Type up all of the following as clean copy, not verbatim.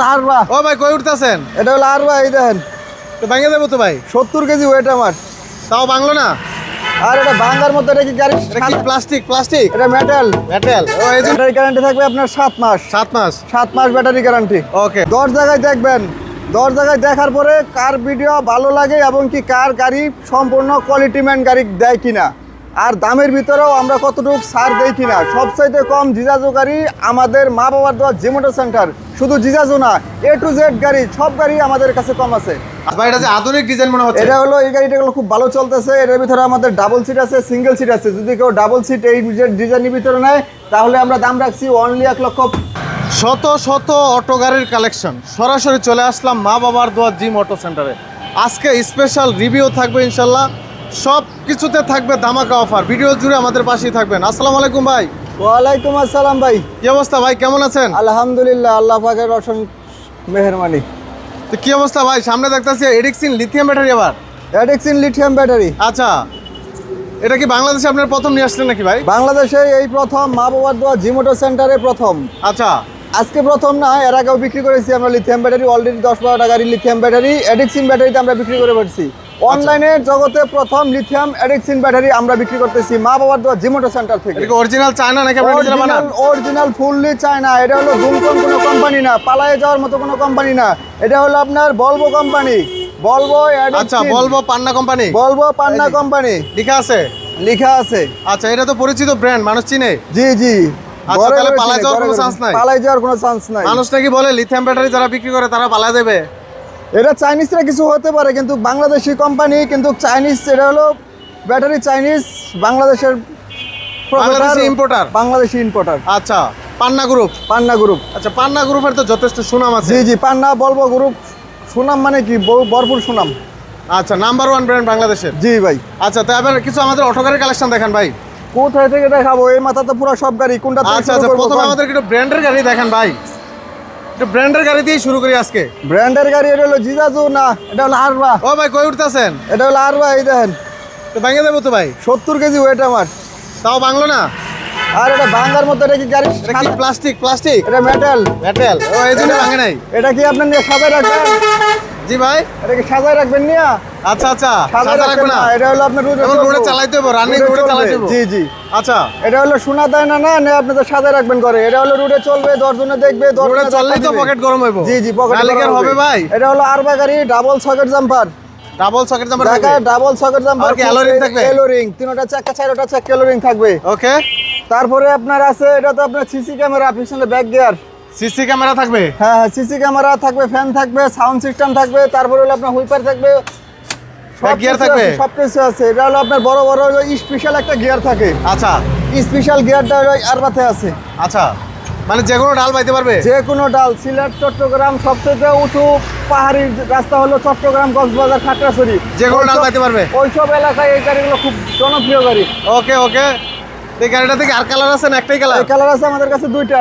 হলো আরবা। ও ভাই কই উঠতেছেন? এটা হলো আরবা, এই দেখেন তো ভেঙে দেবো তো ভাই। 70 কেজি ওয়েট আমার। তাও বাংলো না? আর এটা ভাঙার মতো, এটা কি গাড়ি? এটা কি প্লাস্টিক? প্লাস্টিক এটা মেটাল। মেটাল। ও এই যে ব্যাটারি গ্যারান্টি থাকবে আপনার 7 মাস। 7 মাস। 7 মাস ব্যাটারি গ্যারান্টি। ওকে। 10 জায়গায় দেখবেন, 10 জায়গায় দেখার পরে কার ভিডিও ভালো লাগে এবং কি কার গাড়ি সম্পূর্ণ কোয়ালিটি ম্যান গাড়ি দেয় কিনা, আর দামের ভিতরেও আমরা কতটুকু ছাড় দেই কিনা। সবচাইতে কম জিজাজু গাড়ি আমাদের মা বাবার দেওয়া জিমোটো সেন্টার। শুধু জিজাজু না, A to Z গাড়ি, সব গাড়ি আমাদের কাছে কম আছে। ভাই এটা যে আধুনিক ডিজাইন মনে হচ্ছে। এটা হলো, এই গাড়িটা হলো খুব ভালো চলতেছে। এটার ভিতরে আমাদের ডাবল সিট আছে, সিঙ্গেল সিট আছে। যদি কেউ ডাবল সিট এই ডিজাইনের ভিতরে নেয় তাহলে আমরা দাম রাখছি অনলি 1 লক্ষ। শত শত অটো গাড়ির কালেকশন। সরাসরি চলে আসলাম মা বাবার দোয়া জিম অটো সেন্টারে। আজকে স্পেশাল রিভিউ থাকবে ইনশাল্লাহ, সব কিছুতে থাকবে ধামাকা অফার। ভিডিও জুড়ে আমাদের পাশেই থাকবেন। আসসালামু আলাইকুম ভাই। ওয়ালাইকুম আসসালাম ভাই। কি অবস্থা ভাই, কেমন আছেন? আলহামদুলিল্লাহ, আল্লাহ পাকের অসংখ্য মেহেরবানি। তো কি অবস্থা ভাই? সামনে দেখতেছি এডিক্সিন লিথিয়াম ব্যাটারি আবার। এডিক্সিন লিথিয়াম ব্যাটারি। আচ্ছা, এটা কি বাংলাদেশে আপনার প্রথম নিয়ে আসলেন নাকি ভাই? বাংলাদেশে এই প্রথম, মা বাবার দোয়া জিমোটো সেন্টারে প্রথম। আচ্ছা, আজকে প্রথম না, এর আগেও বিক্রি করেছি আমরা লিথিয়াম ব্যাটারি। অলরেডি 10-12টা গাড়ি লিথিয়াম ব্যাটারি এডিক্সিন ব্যাটারিতে আমরা বিক্রি করে পারছি। অনলাইনের জগতে প্রথম লিথিয়াম এডিক্সিন ব্যাটারি আমরা বিক্রি করতেছি মা বাবার দোয়া জিমোটো সেন্টার থেকে। এটা কি অরিজিনাল চায়না নাকি আপনারা নিজেরা বানান? Original fully China. এটা হলো দুমকন কোনো কোম্পানি না, পালায়ে যাওয়ার মতো কোনো কোম্পানি না। এটা হলো আপনার বলবো কোম্পানি, বলবো। আচ্ছা, বলবো পান্না কোম্পানি। বলবো পান্না কোম্পানি লেখা আছে। লেখা আছে। আচ্ছা, এটা তো পরিচিত ব্র্যান্ড, মানুষ চিনে। জি জি। আচ্ছা, তাহলে পালায় যাওয়ার কোনো চান্স নাই? পালায় যাওয়ার কোনো চান্স নাই। মানুষ নাকি বলে লিথিয়াম ব্যাটারি যারা বিক্রি করে তারা পালায় যাবে। এটা চাইনিজরা কিছু হতে পারে, কিন্তু বাংলাদেশি কোম্পানি, কিন্তু চাইনিজ। এটা হলো ব্যাটারি চাইনিজ, বাংলাদেশের বাংলাদেশি ইম্পোর্টার। বাংলাদেশি ইম্পোর্টার। আচ্ছা, পান্না গ্রুপ। পান্না গ্রুপ। আচ্ছা, পান্না গ্রুপের তো যথেষ্ট সুনাম আছে। জি জি, পান্না বলবো গ্রুপ সুনাম মানে কি, ভরপুর সুনাম। আচ্ছা, নাম্বার 1 ব্র্যান্ড বাংলাদেশের। জি ভাই। আচ্ছা, তো এবার কিছু আমাদের অটো গাড়ির কালেকশন দেখান ভাই। কোথায় থেকে দেখাবো? এই মাথা তো পুরো সব গাড়ি, কোনটা থেকে আচ্ছা শুরু আচ্ছা, করবো? প্রথমে আমাদের একটু ব্র্যান্ডের গাড়ি দেখান ভাই। একটু ব্র্যান্ডের গাড়ি দিয়ে শুরু করি আজকে। ব্র্যান্ডের গাড়ি। এটা হলো জিজাজু না, এটা হলো আরবা। ও ভাই কই উঠতেছেন? এটা হলো আরবা, এই দেখেন তো ভেঙে দেবো তো ভাই। 70 কেজি ওয়েট আমার। তাও বাংলো না? আর এটা ভাঙার মতো, এটা কি গাড়ি? এটা কি প্লাস্টিক? প্লাস্টিক এটা মেটাল। মেটাল। ও এই জন্য ভাঙে নাই। এটা কি আপনার নিয়ে সাজায় রাখবেন? জি ভাই। এটা কি সাজায় রাখবেন নিয়া? আচ্ছা আচ্ছা, সাজায় সাজা রাখবেন রাখবো না। না, এটা হলো আপনার রোডে এখন রোডে চলবে। চালাইতে হবে, রানিং রোডে রোডে চলবে। চালাইতে হবে। জি জি। আচ্ছা, এটা হলো সোনা দেয় না, না আপনাদের সাজায় রাখবেন করে। এটা হলো রোডে চলবে, 10 জনে দেখবে, 10 রোডে জনে চললেই তো দিবে। পকেট গরম হইব। জি জি, পকেট মালিকের হবে ভাই। এটা হলো আরবা গাড়ি, double socket jumper. Double socket jumper ঢাকা থাকবে। Double socket jumper. আর কি অ্যালোরিং থাকবে? অ্যালোরিং, 3টা চাকা 4টা চাকা অ্যালোরিং থাকবে। ওকে। তারপরে আপনার আছে, এটা তো আপনার সিসি ক্যামেরা, পিছনে ব্যাক গিয়ার। সিসি ক্যামেরা থাকবে। হ্যাঁ হ্যাঁ, সিসি ক্যামেরা থাকবে, ফ্যান থাকবে, সাউন্ড সিস্টেম থাকবে। তারপরে হলো আপনার হুইপার থাকবে, ব্যাক গিয়ার থাকবে। সব কিছু আছে। এটা হলো আপনার বড় বড় স্পেশাল একটা গিয়ার থাকে। আচ্ছা। স্পেশাল গিয়ারটা আরবাতে আছে। আচ্ছা, মানে যে কোনো ডাল পাইতে পারবে? যে কোনো ডাল। সিলেট, চট্টগ্রাম, সবথেকে উঁচু পাহাড়ি রাস্তা হলো চট্টগ্রাম, কক্সবাজার, খাগড়াছড়ি। যে কোনো ডাল পাইতে পারবে। ওইসব এলাকায় এই গাড়িগুলো খুব জনপ্রিয় গাড়ি। ওকে ওকে। এই গাড়িটা থেকে আর কালার আছে না একটাই কালার? এই কালার আছে আমাদের কাছে 2টা,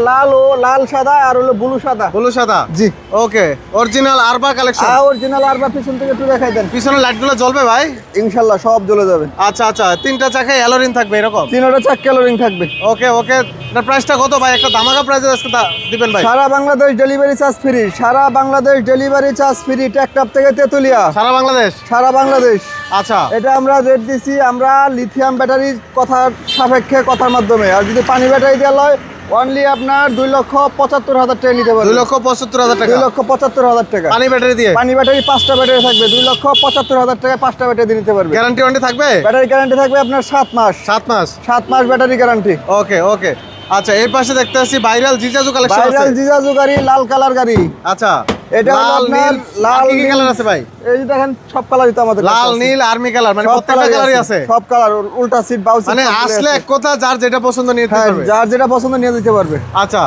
লাল সাদা আর হলো ব্লু সাদা। ব্লু সাদা। জি। ওকে, অরিজিনাল আরবা কালেকশন। অরিজিনাল আরবা। পিছন থেকে একটু দেখাই দেন। পিছনে লাইটগুলো জ্বলবে ভাই? ইনশাল্লাহ সব জ্বলে যাবে। আচ্ছা আচ্ছা, 3টা চাকায় অ্যালোরিং থাকবে এরকম? 3টা চাকা অ্যালোরিং থাকবে। ওকে ওকে। এটার প্রাইসটা কত ভাই? একটা ধামাকা প্রাইসে আজকে দিবেন ভাই। সারা বাংলাদেশ ডেলিভারি চার্জ ফ্রি। সারা বাংলাদেশ ডেলিভারি চার্জ ফ্রি। টেকটাপ থেকে তেতুলিয়া। সারা বাংলাদেশ? সারা বাংলাদেশ। আচ্ছা। এটা আমরা রেট দিছি আমরা লিথিয়াম ব্যাটারির কথার সাপেক্ষে, কথার মাধ্যমে। আর যদি পানি ব্যাটারি দেওয়া হয় অনলি আপনার 2,75,000 টাকা নিতে পারবেন। 2,75,000 টাকা? 2,75,000 টাকা। পানি ব্যাটারি দিয়ে? পানি ব্যাটারি 5টা ব্যাটারি থাকবে, 2,75,000 টাকা 5টা ব্যাটারি দিয়ে নিতে পারবে। গ্যারান্টি ওয়ারেন্টি থাকবে? ব্যাটারি গ্যারান্টি থাকবে আপনার 7 মাস। 7 মাস? 7 মাস ব্যাটারি গ্যারান্টি। ওকে ওকে। আচ্ছা, এই পাশে দেখতে আসছি ভাইরাল জিজাজু কালেকশন আছে। ভাইরাল জিজাজু গাড়ি, লাল কালার গাড়ি। আচ্ছা, এটা হলো লাল আপনার নীল লাল কি কি কালার আছে ভাই? এই যে দেখেন সব কালারই তো আমাদের কাছে লাল আছে। নীল আর্মি কালার, মানে সব প্রত্যেকটা কালারই আছে। সব কালার, উল্টা সিট, বাউ সিট, মানে আসলে এক কথা, যার যেটা পছন্দ নিয়ে নিতে হ্যাঁ, পারবে। যার যেটা পছন্দ নিয়ে দিতে পারবে। আচ্ছা,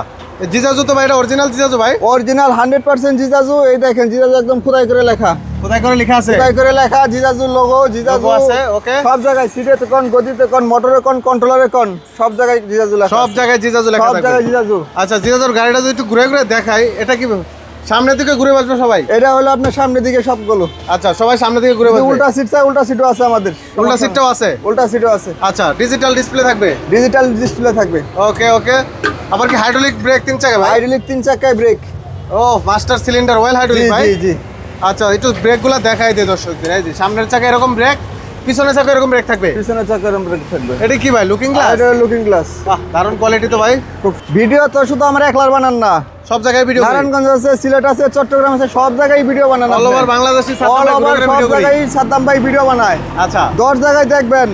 জিজাজু তো ভাই, এটা অরিজিনাল জিজাজু ভাই? অরিজিনাল 100% জিজাজু। এই দেখেন জিজাজু একদম খোদাই করে লেখা। কোথায় করে লেখা আছে? খোদাই করে লেখা জিজাজু লোগো, জিজাজু Logo আছে, ওকে। সব জায়গায়, সিটে কোন, গদিতে কোন, মোটরে কোন, কন্ট্রোলারে কোন, সব জায়গায় জিজাজু লেখা। সব জায়গায় জিজাজু লেখা সব থাকবে। জায়গায় জিজাজু। আচ্ছা, জিজাজুর গাড়িটা যদি একটু ঘুরে ঘুরে দেখাই, এটা কি সামনের দিকে ঘুরে বসবে সবাই? এটা হলো আপনার সামনের দিকে সবগুলো। আচ্ছা, সবাই সামনে দিকে ঘুরে যদি বসবে। উল্টা সিট চাই, উল্টা সিটও আছে আমাদের। উল্টা সিটটাও আছে? উল্টা সিটও আছে। আচ্ছা, ডিজিটাল ডিসপ্লে থাকবে? ডিজিটাল ডিসপ্লে থাকবে। ওকে ওকে। আবার কি হাইড্রোলিক ব্রেক 3 চাকা ভাই? হাইড্রোলিক 3 চাকায় ব্রেক। ও মাস্টার সিলিন্ডার ওয়েল হাইড্রোলিক জি ভাই। জি জি আচ্ছা একটু ব্রেকগুলো দেখাই দে দর্শকদের। এই যে সামনের চাকা এরকম ব্রেক, পিছনের চাকা এরকম ব্রেক থাকবে। পিছনের চাকার ব্রেক থাকবে। এটা কি ভাই লুকিং গ্লাস? এটা লুকিং গ্লাস। বাহ দারুণ কোয়ালিটি তো ভাই। ভিডিও তো শুধু আমরা একলার বানান না, সব জায়গায় ভিডিও নারায়ণগঞ্জ আছে, সিলেট আছে, চট্টগ্রাম আছে, সব জায়গায় ভিডিও বানান। All over Bangladeshi all over সব জায়গায় সাদ্দাম ভাই ভিডিও বানায়। আচ্ছা 10 জায়গায় দেখবেন,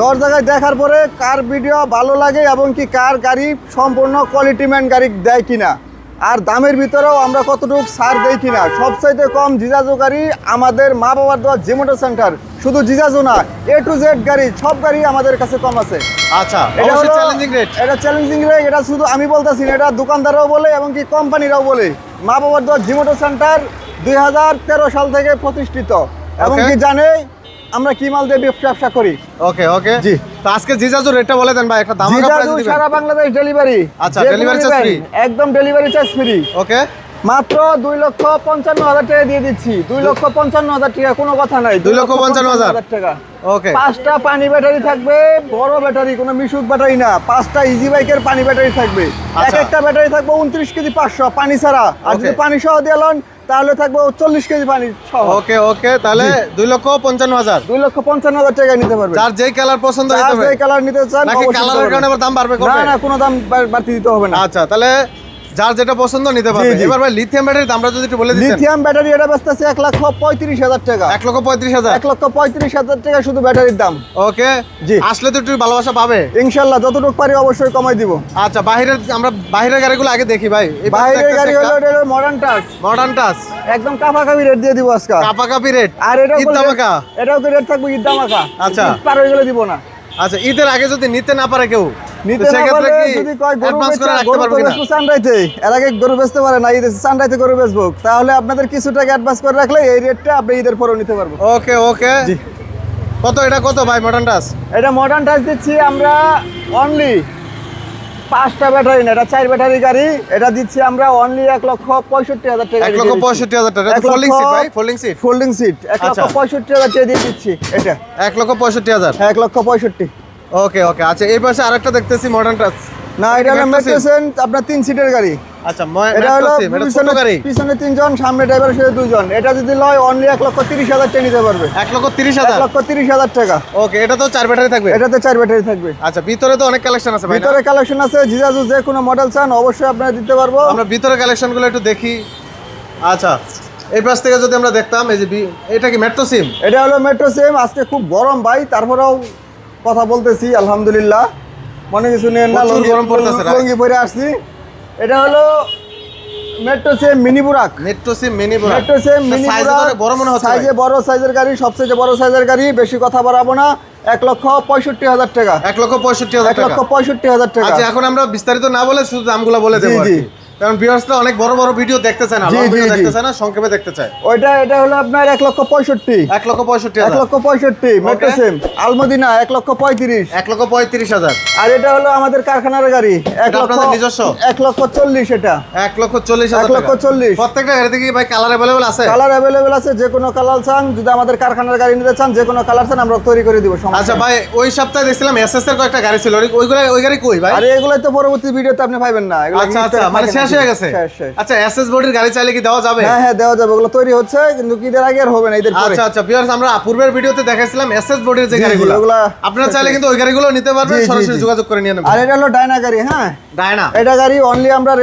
10 জায়গায় দেখার পরে কার ভিডিও ভালো লাগে এবং কি কার গাড়ি সম্পূর্ণ কোয়ালিটিম্যান গাড়ি দেয় কিনা, আর দামের ভিতরেও আমরা কতটুকু ছাড় দেই কিনা। সবচাইতে কম জিজাজু গাড়ি আমাদের মা বাবার দেওয়া জি মোটর সেন্টার। শুধু জিজাজু না, A to Z গাড়ি, সব গাড়ি আমাদের কাছে কম আছে। আচ্ছা এটা অবশ্যই হলো- চ্যালেঞ্জিং রেট। এটা চ্যালেঞ্জিং রেট। এটা শুধু আমি বলতেছি না, এটা দোকানদাররাও বলে এবং কি কোম্পানিরাও বলে। মা বাবার দেওয়া জি মোটর সেন্টার 2013 সাল থেকে প্রতিষ্ঠিত এবং Okay. কি জানে আমরা কি মাল দিয়ে ব্যবসা করি। ওকে ওকে জি। তো আজকে জিজাজু রেটটা বলে দেন ভাই, একটা ধামাকা প্রাইস জিজাজু দিবেন। সারা বাংলাদেশ ডেলিভারি। আচ্ছা, delivery charge free? একদম ডেলিভারি চার্জ ফ্রি। ওকে মাত্র 2,55,000 টাকা দিয়ে দিচ্ছি। 2,55,000 টাকা, কোনো কথা নাই। 2,55,000 টাকা। ওকে 5টা পানি ব্যাটারি থাকবে, বড় ব্যাটারি, কোনো মিশুক ব্যাটারি না। 5টা ইজি বাইকের পানি ব্যাটারি থাকবে। এক আচ্ছা। একটা ব্যাটারি থাকবে 29 কেজি 500 পানি ছাড়া। আর যদি Okay. পানি সহ দিয়ে লন তাহলে থাকবে 40 কেজি পানি সহ। ওকে ওকে তাহলে 2,55,000। 2,55,000 টাকায় নিতে পারবে। যার যেই কালার পছন্দ যার হতে হবে, যে কালার নিতে চান নাকি অবশ্যই কালারের নিতে কারণে পারবেন। আবার দাম বাড়বে না করবে? না, কোনো দাম বাড়তি দিতে হবে না। আচ্ছা তাহলে যার যেটা পছন্দ নিতে পারবে। জি। এবার ভাই লিথিয়াম ব্যাটারির দামটা যদি একটু বলে দিতেন। লিথিয়াম ব্যাটারি এটা বেচতেছে 1,35,000 টাকা। 1,35,000। 1,35,000 টাকা শুধু ব্যাটারির দাম। ওকে জি। আসলে তো একটু ভালোবাসা পাবে। ইনশাল্লাহ যতটুকু পারি অবশ্যই কমাই দিব। আচ্ছা আমরা বাইরের গাড়িগুলো আগে দেখি ভাই। বাইরের গাড়ি হলো এটা হলো মডার্ন টাচ, মডার্ন টাচ একদম কাপাকাপি রেট দিয়ে দিব আজকে। কাপাকাপি রেট। আর এটা ঈদ ধামাকা। এটাও তো রেট থাকবে ঈদ ধামাকা। আচ্ছা। ঈদ পার হয়ে গেলে দিব না। আচ্ছা ঈদের আগে যদি নিতে না পারে কেউ, নিতে তো না সেক্ষেত্রে পারলে কি যদি কয় গরু অ্যাডভান্স করে রাখতে গরু পারবে তো কিনা? বেচবো সানরাইতে, এর আগে গরু বেচতে পারে না, ঈদের সানরাইতে গরু বেচবো, তাহলে আপনাদের কিছু টাকা অ্যাডভান্স করে রাখলে এই রেটটা আপনি ঈদের পরেও নিতে পারবো। ওকে ওকে জি। কত এটা কত ভাই মডার্ন টাচ? এটা মডার্ন টাচ দিচ্ছি আমরা অনলি 5টা ব্যাটারি না, এটা 4 ব্যাটারি গাড়ি। এটা দিচ্ছি আমরা অনলি 1,65,000 টাকা। 1,65,000 টাকা। ফোল্ডিং সিট ভাই, ফোল্ডিং সিট। ফোল্ডিং সিট আচ্ছা। 1,65,000 টাকা দিয়ে দিচ্ছি এটা। 1,65,000। 1,65,000। ওকে ওকে আচ্ছা এই পাশে আরেকটা দেখতেছি মডার্ন টাচ। না, এটা হলো Metro Sim? মেট্রোসেন, আপনার 3 সিটের গাড়ি। আচ্ছা এটা হলো মেট্রো সিম, এটা ছোট গাড়ি। পিছনে 3 জন, সামনে ড্রাইভারের সাথে 2 জন। এটা যদি লয় অনলি 1,30,000 টাকা নিতে পারবে। 1,30,000। 1,30,000 টাকা। ওকে এটা তো 4 ব্যাটারি থাকবে। এটাতে 4 ব্যাটারি থাকবে। আচ্ছা ভিতরে তো অনেক কালেকশন আছে ভাই না? ভিতরে কালেকশন আছে, জিজাজু যে কোনো মডেল চান অবশ্যই আপনারা দিতে পারবো। আমরা ভিতরে কালেকশনগুলো একটু দেখি। আচ্ছা এই পাশ থেকে যদি আমরা দেখতাম, এই যে এটা কি মেট্রো সিম? এটা হলো মেট্রো সিম। আজকে খুব গরম ভাই, তারপরেও কথা বলতেছি আলহামদুলিল্লাহ, মনে কিছু নেন না। প্রচুর গরম পড়তেছে না? লুঙ্গি পরে আসছি। এটা হলো মেট্রো সিম মিনি বুরাক। মেট্রো সিম মিনি বড়। মেট্রো সিম মিনি সাইজ বুরাক, তো বড় মনে হচ্ছে ভাই। সাইজে বড় সাইজের গাড়ি, সবচেয়ে বড় সাইজের গাড়ি। বেশি কথা বাড়াবো না। 1,65,000 টাকা। 1,65,000 টাকা। 1,65,000 টাকা। আচ্ছা এখন আমরা বিস্তারিত না বলে শুধু দামগুলো বলে দেবো জি, আর জি। কি। কারণ ভিউয়ার্সরা অনেক বড় বড় ভিডিও দেখতে চায় না, জি, লং জি, ভিডিও জি। দেখতে চায় না, সংক্ষেপে দেখতে চায়। এটা হলো আপনার 1,65,000। 1,65,000। 1,65,000 মেট্রো Okay. সিম আলমদিনা 1,35,000। 1,35,000। আর এটা হলো আমাদের কারখানার গাড়ি। এটা আপনাদের নিজস্ব? 1,40,000 এটা। 1,40,000 টাকা। 1,40,000 প্রত্যেকটা গাড়িতে কি ভাই কালার अवेलेबल আছে? কালার অ্যাভেলেবেল আছে, যে কোনো কালার চান, যদি আমাদের কারখানার গাড়ি নিতে চান যে কোনো কালার চান আমরা তৈরি করে দিব। সমস্যা আচ্ছা নেই। ভাই ওই সপ্তাহে দেখছিলাম এসএস এর কয়েকটা গাড়ি ছিল, ওই গাড়ি কই ভাই? আর এগুলো তো পরবর্তী ভিডিওতে আপনি পাবেন না। এগুলো আচ্ছা হিট আচ্ছা করে মানে থাকে শেষ না। হয়ে গেছে। শেষ, শেষ। আচ্ছা এসএস বডির গাড়ি চাইলে কি দেওয়া যাবে? হ্যাঁ হ্যাঁ, দেওয়া যাবে। ওগুলো তৈরি হচ্ছে, কিন্তু ঈদের আগে আর হবে না, ঈদের পরে। আচ্ছা আচ্ছা ভিউয়ার্স আমরা পূর্বের ভিডিওতে দেখাইছিলাম এসএস বডির যে জি, জি, গাড়িগুলো, ওগুলা আপনারা চাইলে কিন্তু ওই গাড়িগুলো নিতে পারবেন, জি, জি, সরাসরি জি। যোগাযোগ করে নিয়ে নেবেন। আর এটা হলো ডায়না গাড়ি। হ্যাঁ, ডায়না এটা গাড়ি অনলি আমরা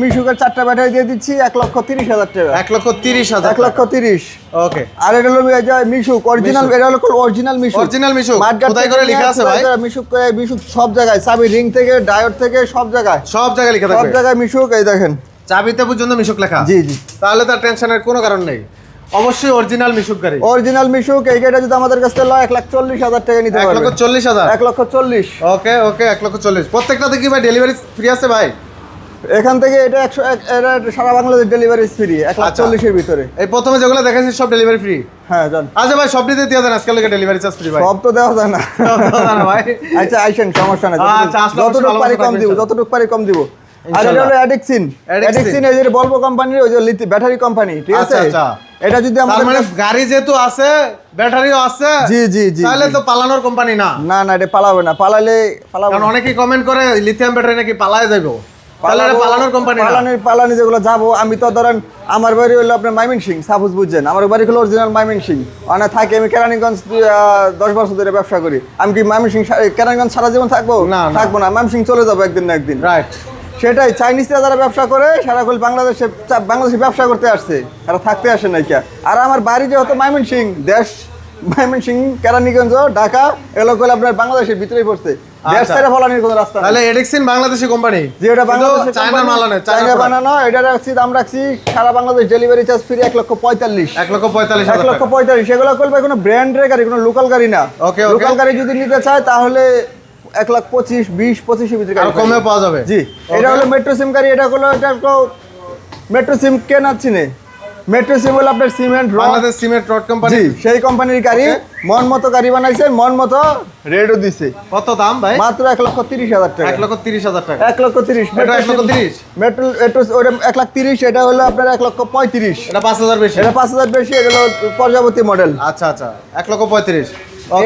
মিশুকের 4টা ব্যাটারি দিয়ে দিচ্ছি 1,30,000 টাকা। 1,30,000। 1,30,000। ওকে আর এটা হলো এই যে মিশুক অরিজিনাল, এটা হলো অরিজিনাল মিশুক। অরিজিনাল মিশুক মাঠঘাট খোদাই থেকে করে নিয়ে লেখা আছে ভাই? মিশুক মিশুক সব জায়গায়, চাবি রিং থেকে ডায়োড থেকে সব জায়গায়, সব জায়গায় লেখা সব থাকবে, জায়গায় মিশুক। এই দেখেন, চাবিতে পর্যন্ত মিশুক লেখা। জি জি, তাহলে তার টেনশনের কোনো কারণ নেই, অবশ্যই অরিজিনাল মিশুক গাড়ি। অরিজিনাল মিশুক। এই গাড়িটা যদি আমাদের কাছ থেকে লয় 1,40,000 টাকা নিতে পারবে। 1,40,000। 1,40,000। ওকে ওকে 1,40,000। প্রত্যেকটাতে কি ভাই ডেলিভারি ফ্রি আছে ভাই? এখান থেকে এটা 100, এটা সারা বাংলাদেশ ডেলিভারি ফ্রি 1,40,000 এর ভিতরে। এই প্রথমে যেগুলো দেখাচ্ছি সব ডেলিভারি ফ্রি। হ্যাঁ জান। আচ্ছা ভাই সব দিতে দিয়ে দেন আজকাল ডেলিভারি চার্জ ফ্রি ভাই। সব তো দেওয়া যায় না। না ভাই। আচ্ছা আইসেন, সমস্যা নাই। আচ্ছা, আসলে অবশ্যই যতটুকু পারি ভালো কম দিব, থাকবেন। যতটুকু পারি কম দিব। আর এটা ইনশাআল্লাহ। হলো অ্যাডিক্সিন। অ্যাডিক্সিন এই যে ভলভো কোম্পানির ওই যে ব্যাটারি কোম্পানি, ঠিক আছে? আচ্ছা, আচ্ছা। এটা যদি তার আমাদের মানে গাড়ি যেহেতু আছে ব্যাটারিও আছে, জি জি জি, তাহলে তো পালানোর কোম্পানি না। না না, এটা পালাবে না। পালালে পালাবে কারণ না। অনেকেই কমেন্ট করে লিথিয়াম ব্যাটারি নাকি পালায় যাবো। তাহলে এটা পালানোর কোম্পানি না? পালানি যেগুলো যাবো, আমি তো ধরেন আমার বাড়ি হলো আপনার ময়মনসিং, সাপোজ বুঝছেন, আমার বাড়ি হলো অরিজিনাল ময়মনসিং, ওখানে থাকি আমি কেরানীগঞ্জ 10 বছর ধরে ব্যবসা করি। আমি কি ময়মনসিং কেরানীগঞ্জ সারা জীবন থাকবো? না, না। থাকবো না, ময়মনসিং চলে যাবো একদিন না একদিন। রাইট। সেটাই, চাইনিজরা যারা ব্যবসা করে সারাকুল বাংলাদেশে ব্যবসা করতে আসছে, তারা থাকতে আসে নাই কে। আর আমার বাড়ি যেহেতু ময়মনসিং, দেশ ময়মনসিং, কেরানীগঞ্জ, ঢাকা, এগুলো করলে আপনার বাংলাদেশের ভিতরেই পড়ছে। দেশ ছেড়ে ফলানির কোনো রাস্তা নেই। তাহলে এডিক্সিন বাংলাদেশি কোম্পানি, যে এটা বাংলাদেশে চায়নার মাল আনে, চায়না বানানো, এটা রাখছি, দাম রাখছি সারা বাংলাদেশ ডেলিভারি চার্জ ফ্রি 1,45,000। 1,45,000 1,45,000, সেগুলো করবে কোনো ব্র্যান্ডের গাড়ি, কোনো লোকাল গাড়ি না। ওকে, লোকাল গাড়ি যদি নিতে চায় তাহলে 1,25,000, 20-25 ভিতরে আর কমে পাওয়া যাবে। জি, এটা হলো মেট্রো সিম গাড়ি। এটা হলো মেট্রো সিম কেনাচ্ছি না, মেট্রো সিম হলো আপনার cement Bangladesh cement rod company, জি, সেই কোম্পানির গাড়ি। মন মতো গাড়ি বানাইছে, মন মতো রেটও দিছে। কত দাম ভাই? মাত্র 1,30,000 টাকা। 1,30,000 টাকা। 1,30,000 এটা 1,30,000? মেট্রো 1,30,000, এটা হলো আপনার 1,35,000। এটা 5,000 বেশি। এটা 5,000 বেশি, এটা হলো প্রজাপতি মডেল। আচ্ছা আচ্ছা, 1,35,000।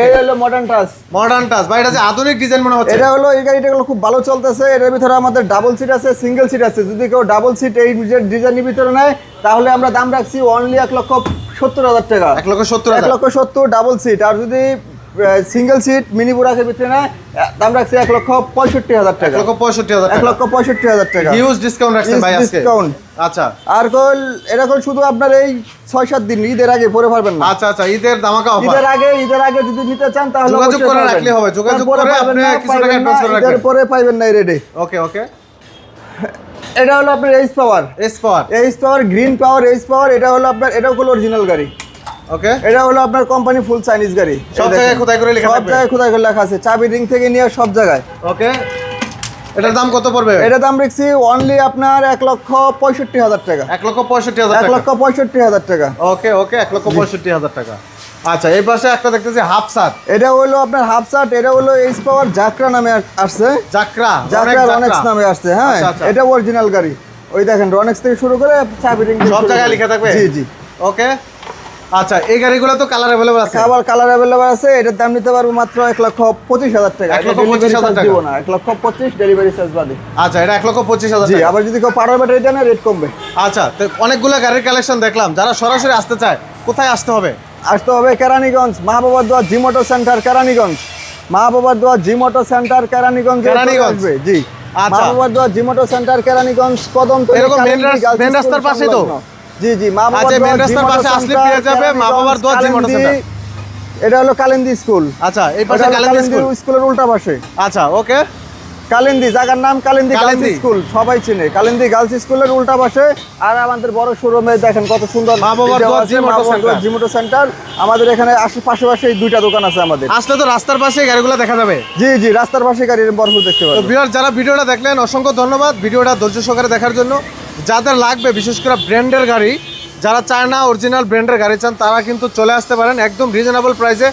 এই হলো মডার্ন টাচ। মডার্ন টাচ ভাই, এটা যে আধুনিক ডিজাইন মনে হচ্ছে। এটা হলো, এই গাড়িটা হলো খুব ভালো চলতেছে। এটার ভিতরে আমাদের ডাবল সিট আছে, সিঙ্গেল সিট আছে। যদি কেউ ডাবল সিট এই ডিজাইনের ভিতরে নেয় তাহলে আমরা দাম রাখছি অনলি 1,70,000 টাকা। 1,70,000। 1,70,000 ডাবল সিট। আর যদি সিঙ্গেল সিট মিনি বুরাকের ভিতরে নেয় দাম রাখছি 1,65,000 টাকা। 1,65,000 টাকা। 1,65,000 টাকা। হিউজ ডিসকাউন্ট রাখছেন ভাই আজকে। ডিসকাউন্ট। আচ্ছা। আর এরকম শুধু আপনার এই 6-7 দিন, ঈদের আগে পরে পারবেন না। আচ্ছা আচ্ছা, ঈদের ধামাকা অফার। ঈদের আগে যদি নিতে চান তাহলে যোগাযোগ করে রাখলে হবে। যোগাযোগ করে আপনি কিছু টাকা অ্যাডভান্স করে রাখবেন। ঈদের পরে পাইবেন না এই রেটে। ওকে ওকে। এটা হলো আপনার এইচ পাওয়ার। এইচ পাওয়ার, গ্রিন পাওয়ার, এইচ পাওয়ার। এটা হলো আপনার, এটাও হলো অরিজিনাল গাড়ি। ওকে। এটা হলো আপনার কোম্পানি ফুল চাইনিজ গাড়ি। সব জায়গায় খোদাই করে লেখা সব থাকবে। জায়গায় খোদাই করে লেখা আছে, চাবি রিং থেকে নিয়ে সব জায়গায়। ওকে। এটার দাম কত পড়বে? এটার দাম রাখছি অনলি আপনার 1,65,000 টাকা। 1,65,000 টাকা। 1,65,000 টাকা। ওকে ওকে, 1,65,000 টাকা। আচ্ছা, এই পাশে একটা দেখতেছি হাফ সাত। এটা হলো আপনার হাফ সাট। এটা হলো এইচ পাওয়ার জাকরা নামে আসছে। জাকরা রনেক্স নামে আসছে। হ্যাঁ, আচ্ছা, আচ্ছা। এটা অরিজিনাল গাড়ি। ওই দেখেন, রনেক্স থেকে শুরু করে চাবি রিং সব জায়গায় লেখা থাকবে। জি জি। ওকে। আচ্ছা, এই গাড়িগুলো তো কালার अवेलेबल আছে। আবার কালার अवेलेबल আছে। এটার দাম নিতে পারবো মাত্র 1,25,000 টাকা। 1,25,000 টাকা দিব না, 1,25,000 ডেলিভারি চার্জ বাদে। আচ্ছা, এটা 1,25,000 জি, টাকা। আবার যদি কেউ পাওয়ার ব্যাটারি দেন রেট কমবে। আচ্ছা, তো অনেকগুলো গাড়ির কালেকশন দেখলাম। যারা সরাসরি আসতে চায় কোথায় আসতে হবে? আসতে হবে কেরানীগঞ্জ, মাহবাবার দোয়া জি মোটর সেন্টার, কেরানীগঞ্জ। মাহবাবার দোয়া জি মোটর সেন্টার, কেরানীগঞ্জ। কেরানীগঞ্জ। জি, আচ্ছা। মাহবাবার দোয়া জি মোটর সেন্টার, কেরানীগঞ্জ, কদমতলী। এরকম মেন রাস্তার পাশেই তো? জি জি, আচ্ছা, মেন রাস্তার পাশে আসলে পেয়ে যাবে মাহবাবার দোয়া জি মোটর সেন্টার। এটা হলো কালিন্দী স্কুল। আচ্ছা, এই পাশে কালিন্দী স্কুল। স্কুলের উল্টা পাশে। আচ্ছা, ওকে। কালিন্দী, জায়গার নাম কালিন্দী গার্লস কালিন্দী। স্কুল, সবাই চেনে। কালিন্দী গার্লস স্কুলের উল্টা পাশে। আর আমাদের বড় শোরুমে দেখেন কত সুন্দর মা বাবার দোয়া জি মোটর সেন্টার। জি মোটর সেন্টার। আমাদের এখানে পাশে এই দুইটা দোকান আছে আমাদের। আসলে তো রাস্তার পাশে গাড়িগুলো দেখা যাবে। জি জি, রাস্তার পাশে গাড়ির ভরপুর দেখতে তো পাবেন। ভিউয়ার, যারা ভিডিওটা দেখলেন অসংখ্য ধন্যবাদ ভিডিওটা ধৈর্য সহকারে দেখার জন্য। যাদের লাগবে বিশেষ করে ব্র্যান্ডের গাড়ি, যারা চায়না অরিজিনাল ব্র্যান্ডের গাড়ি চান, তারা কিন্তু চলে আসতে পারেন। একদম রিজনেবল প্রাইসে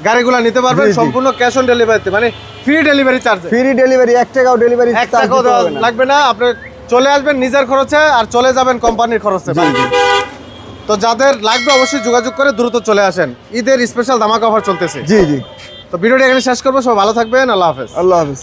গাড়িগুলো নিতে পারবেন, জি, জি। সম্পূর্ণ ক্যাশ অন ডেলিভারিতে, মানে ফ্রি ডেলিভারি চার্জে। ফ্রি ডেলিভারি, 1 টাকাও ডেলিভারি 1 টাকাও দেওয়া লাগবে না। আপনি চলে আসবেন নিজের খরচে আর চলে যাবেন কোম্পানির খরচে। তো যাদের লাগবে অবশ্যই যোগাযোগ করে দ্রুত চলে আসেন। ঈদের স্পেশাল ধামাকা অফার চলতেছে। জি জি। তো ভিডিওটা এখানে শেষ করবো। সব ভালো থাকবেন। আল্লাহ হাফেজ। আল্লাহ হাফেজ।